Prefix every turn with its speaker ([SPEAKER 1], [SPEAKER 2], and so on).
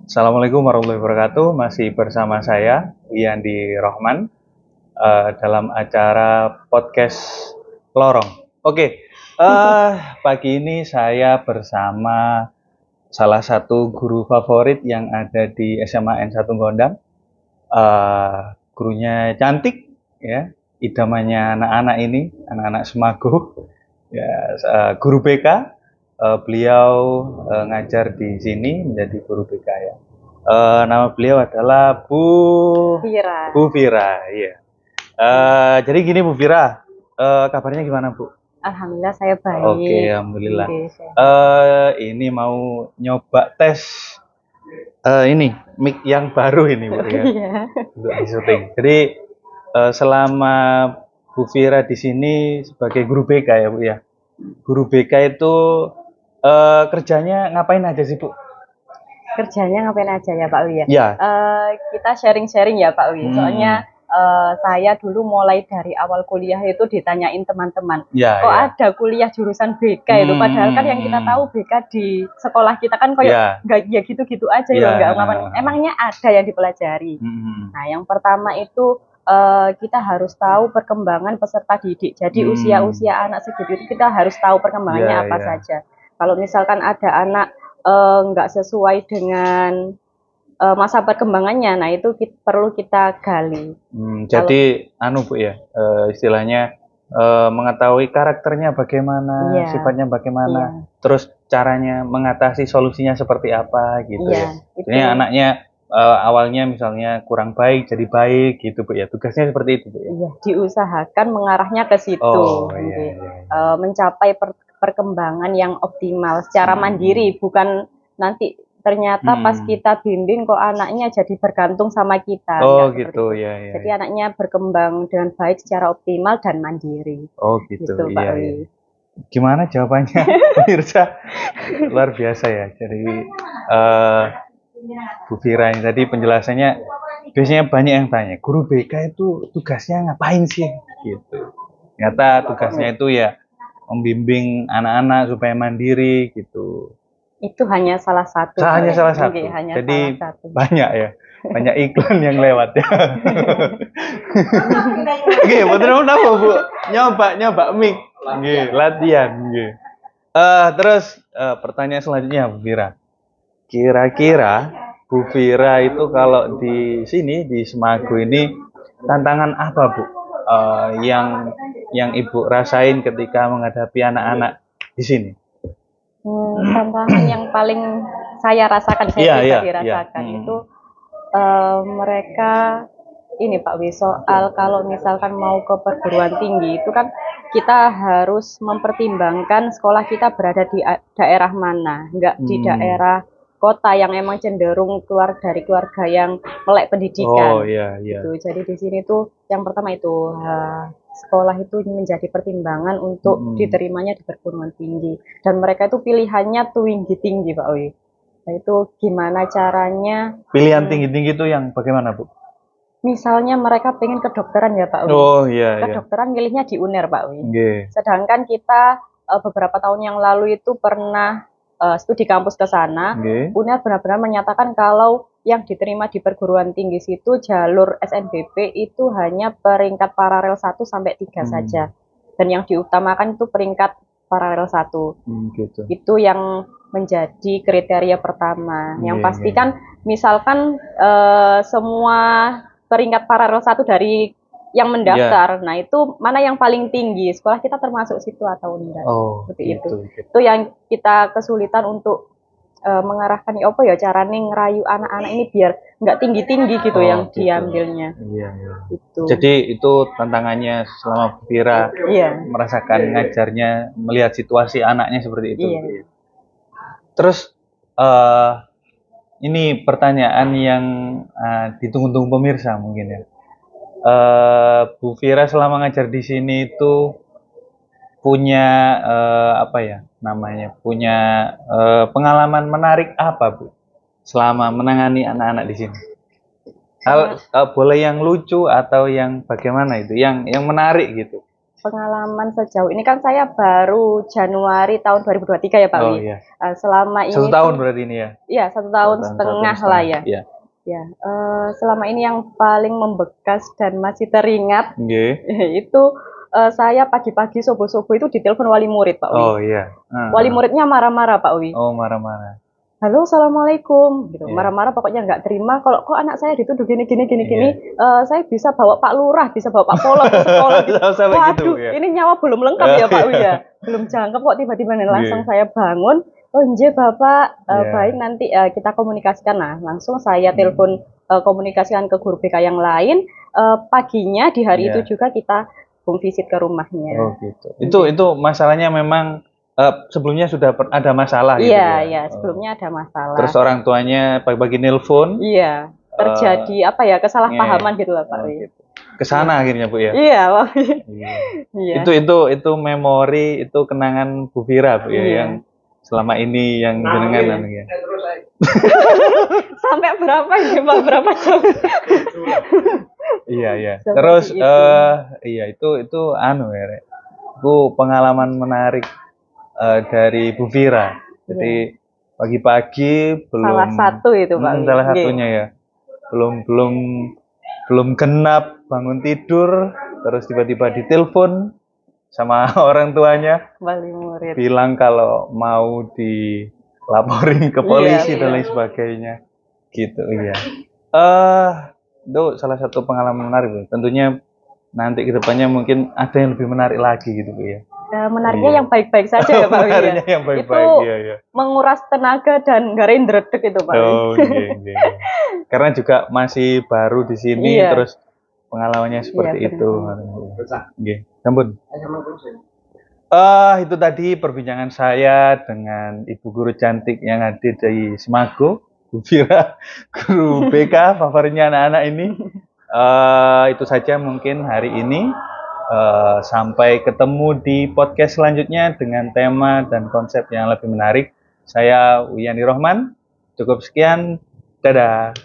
[SPEAKER 1] Assalamualaikum warahmatullahi wabarakatuh. Masih bersama saya Wiyandi Rohman dalam acara podcast Lorong. Oke, pagi ini saya bersama salah satu guru favorit yang ada di SMA N1 Gondang. Gurunya cantik, ya, idamannya anak-anak ini, anak-anak Semago. Ya, guru BK. Beliau ngajar di sini menjadi guru BK ya. Nama beliau adalah
[SPEAKER 2] Vira.
[SPEAKER 1] Bu Vira, iya. Jadi gini Bu Vira, kabarnya gimana Bu?
[SPEAKER 2] Alhamdulillah saya baik.
[SPEAKER 1] Oke, alhamdulillah.
[SPEAKER 2] Oke, sehat.
[SPEAKER 1] Ini mau nyoba tes ini mic yang baru ini Bu ya,
[SPEAKER 2] Iya.
[SPEAKER 1] untuk di syuting. Jadi selama Bu Vira di sini sebagai guru BK ya Bu ya. Guru BK itu kerjanya ngapain aja sih Bu?
[SPEAKER 2] Kerjanya ngapain aja ya Pak Wi ya?
[SPEAKER 1] Ya.
[SPEAKER 2] Kita sharing-sharing ya Pak Wi. Soalnya saya dulu mulai dari awal kuliah itu ditanyain teman-teman,
[SPEAKER 1] Ya,
[SPEAKER 2] kok
[SPEAKER 1] ya.
[SPEAKER 2] ada kuliah jurusan BK itu? Padahal kan yang kita tahu BK di sekolah kita kan kayak nggak ya gitu-gitu aja
[SPEAKER 1] Ya.
[SPEAKER 2] loh, nggak ngapain. Emangnya ada yang dipelajari. Nah, yang pertama itu kita harus tahu perkembangan peserta didik. Jadi usia-usia anak segitu itu kita harus tahu perkembangannya apa saja. Kalau misalkan ada anak nggak sesuai dengan masa perkembangannya, nah itu perlu kita gali.
[SPEAKER 1] Jadi Bu ya, istilahnya mengetahui karakternya bagaimana,
[SPEAKER 2] Iya.
[SPEAKER 1] sifatnya bagaimana,
[SPEAKER 2] Iya.
[SPEAKER 1] terus caranya mengatasi solusinya seperti apa gitu
[SPEAKER 2] Iya,
[SPEAKER 1] ya. Ini anaknya awalnya misalnya kurang baik jadi baik gitu Bu ya. Tugasnya seperti itu Bu ya.
[SPEAKER 2] Iya, diusahakan mengarahnya ke situ.
[SPEAKER 1] Oh, iya.
[SPEAKER 2] Mencapai perkembangan yang optimal secara mandiri, bukan nanti ternyata pas kita bimbing kok anaknya jadi bergantung sama kita.
[SPEAKER 1] Oh gitu ya.
[SPEAKER 2] Jadi anaknya berkembang dengan baik secara optimal dan mandiri.
[SPEAKER 1] Oh gitu,
[SPEAKER 2] Pak
[SPEAKER 1] iya.
[SPEAKER 2] Wi.
[SPEAKER 1] Gimana jawabannya pemirsa? Luar biasa ya. Jadi Bu Vira ini tadi penjelasannya, biasanya banyak yang tanya, guru BK itu tugasnya ngapain sih? Gitu. Ternyata tugasnya itu ya membimbing anak-anak supaya mandiri gitu.
[SPEAKER 2] Itu hanya salah satu.
[SPEAKER 1] Hanya salah satu.
[SPEAKER 2] Oke, hanya
[SPEAKER 1] jadi
[SPEAKER 2] salah satu.
[SPEAKER 1] banyak ya, banyak iklan yang lewat ya. Oke, betul apa Bu? Nyoba mic. Nggih, latihan nggih. Terus pertanyaan selanjutnya Bu Vira. Kira-kira Bu Vira itu kalau di sini di Semago ini tantangan apa Bu? Yang Ibu rasain ketika menghadapi anak-anak di sini?
[SPEAKER 2] Tantangan yang paling saya rasakan, dirasakan itu mereka ini Pak Wi, soal kalau misalkan mau ke perguruan tinggi itu kan kita harus mempertimbangkan sekolah kita berada di daerah mana, enggak di daerah kota yang emang cenderung keluar dari keluarga yang melek pendidikan.
[SPEAKER 1] Oh iya.
[SPEAKER 2] Gitu. Jadi di sini tuh yang pertama itu sekolah itu menjadi pertimbangan untuk diterimanya di perguruan tinggi, dan mereka itu pilihannya tinggi Pak Wi. Nah itu gimana caranya?
[SPEAKER 1] Pilihan tinggi-tinggi itu yang bagaimana Bu?
[SPEAKER 2] Misalnya mereka pengen kedokteran ya Pak Wi.
[SPEAKER 1] Oh iya.
[SPEAKER 2] Kedokteran milihnya di UNER Pak Wi.
[SPEAKER 1] Sedangkan
[SPEAKER 2] kita beberapa tahun yang lalu itu pernah studi kampus ke sana. UNER benar-benar menyatakan kalau yang diterima di perguruan tinggi situ jalur SNBP itu hanya peringkat paralel 1 sampai 3 saja. Dan yang diutamakan itu peringkat paralel 1.
[SPEAKER 1] Gitu.
[SPEAKER 2] Itu yang menjadi kriteria pertama. Yang pasti kan misalkan semua peringkat paralel 1 dari yang mendaftar, nah itu mana yang paling tinggi, sekolah kita termasuk situ atau enggak. Seperti itu. Itu yang kita kesulitan untuk mengarahkan apa ya caranya ngerayu anak-anak ini biar nggak tinggi-tinggi gitu yang diambilnya. Gitu.
[SPEAKER 1] Jadi itu tantangannya selama Bu Vira merasakan ngajarnya, melihat situasi anaknya seperti itu. Terus ini pertanyaan yang ditunggu-tunggu pemirsa mungkin ya. Bu Vira selama ngajar di sini itu punya punya pengalaman menarik apa Bu selama menangani anak-anak di sini? Boleh yang lucu atau yang bagaimana itu, yang menarik gitu?
[SPEAKER 2] Pengalaman sejauh ini kan saya baru Januari tahun 2023 ya Pak
[SPEAKER 1] Oh
[SPEAKER 2] Wi.
[SPEAKER 1] iya.
[SPEAKER 2] Selama ini
[SPEAKER 1] 1 tahun berarti ini ya?
[SPEAKER 2] Iya, 1 tahun setengah lah ya.
[SPEAKER 1] Iya.
[SPEAKER 2] Ya, selama ini yang paling membekas dan masih teringat itu saya pagi-pagi subuh-subuh itu ditelepon wali murid Pak Wi.
[SPEAKER 1] Oh iya.
[SPEAKER 2] Wali muridnya marah-marah Pak Wi.
[SPEAKER 1] Oh marah-marah.
[SPEAKER 2] Halo, assalamualaikum. Gitu. Marah-marah pokoknya nggak terima. Kalau kok anak saya dituduh gini. Saya bisa bawa Pak Lurah, bisa bawa Pak Polo ke sekolah. Gitu. Waduh, ini nyawa belum lengkap ya Pak Wi ya. Belum jangkep kok tiba-tiba langsung saya bangun. Oh nje Bapak, baik nanti kita komunikasikan. Nah, langsung saya telepon komunikasikan ke guru BK yang lain. Paginya di hari itu juga kita home visit ke rumahnya.
[SPEAKER 1] Oh gitu. Itu masalahnya memang sebelumnya sudah ada masalah gitu ya?
[SPEAKER 2] Iya, sebelumnya ada masalah.
[SPEAKER 1] Terus orang tuanya pagi-pagi nelpon?
[SPEAKER 2] Iya, terjadi kesalahpahaman gitu lah Pak Wi.
[SPEAKER 1] Gitu. Kesana akhirnya Bu ya?
[SPEAKER 2] Iya Pak Wi.
[SPEAKER 1] Iya. Itu memori, itu kenangan Bu Vira Bu ya, yang selama ini yang jenengan ya.
[SPEAKER 2] Sampai berapa ini Pak? Berapa jam?
[SPEAKER 1] Iya. Terus itu anu ya, Rek. Itu pengalaman menarik dari Bu Vira. Jadi pagi-pagi belum
[SPEAKER 2] salah satu itu Pak.
[SPEAKER 1] Salah satunya ya. Belum genap bangun tidur, terus tiba-tiba ditelepon sama orang tuanya,
[SPEAKER 2] wali murid,
[SPEAKER 1] bilang kalau mau dilaporin ke polisi dan lain sebagainya, gitu iya. Itu salah satu pengalaman menarik, Bu. Tentunya nanti kedepannya mungkin ada yang lebih menarik lagi gitu, Bu ya.
[SPEAKER 2] Menariknya yang baik-baik saja ya Pak.
[SPEAKER 1] Menariknya yang baik-baik,
[SPEAKER 2] iya. Menguras tenaga dan nggak rendredek itu Pak.
[SPEAKER 1] Oh iya. Karena juga masih baru di sini, terus pengalamannya seperti itu. Nggih. Sampun. Itu tadi perbincangan saya dengan Ibu Guru cantik yang hadir dari Semago, Bu Vira, guru BK favoritnya anak-anak ini. Itu saja mungkin hari ini. Sampai ketemu di podcast selanjutnya dengan tema dan konsep yang lebih menarik. Saya Wiyandi Rohman. Cukup sekian. Dadah.